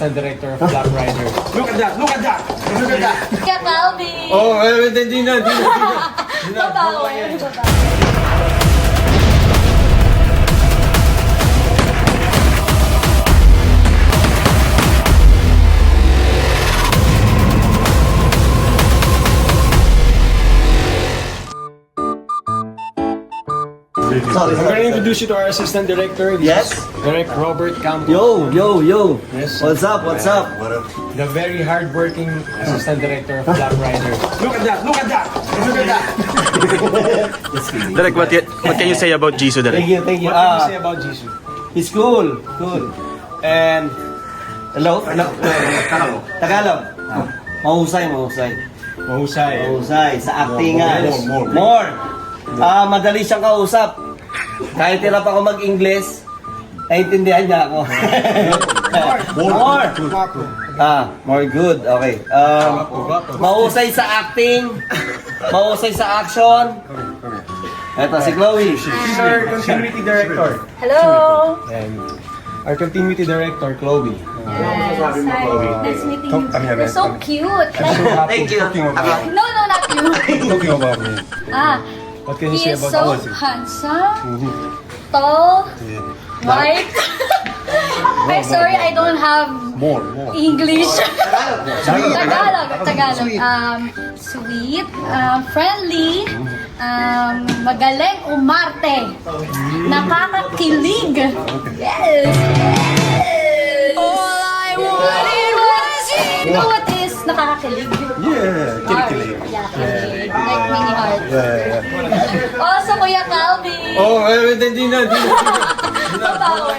And director of Black Rider. Look at that! Look at that! Look at that! Kaya Calvin! Oh, hindi na. Babaw. I'm going to introduce you to our assistant director. This Yes? is Direct Robert Campos. Yo. Yes. What's up? The very hard-working assistant director of Black Rider. Look at that! Look at that! Look at that! Direk, what can you say about Jisoo, Direk? Thank you. What can you say about Jisoo? He's cool. And hello? Tagalog. Mahusay. Mahusay sa actingan. More. Madali siyang kausap. Kahit hirap ako mag-English, naiintindihan niya ako. More. More good. Okay. Mahusay sa acting. Mahusay sa action. Ito si Chloe. She's our continuity director. Hello! And our continuity director, Chloe. Yes, hi. Nice meeting you. You're so cute. Like, Thank you. no, not you. Talking about me. What can you He say is about so handsome, tall, white. I'm sorry, I don't have English. Tagalog. Sweet, friendly, magaling umarte, nakakakilig. Yes. All I wanted was you. You know what is nakakakilig? Yeah, Kilig. Yeah, kilig. Like mini heart. Also, Kuya Calvin. Oh, hindi na. Babaw.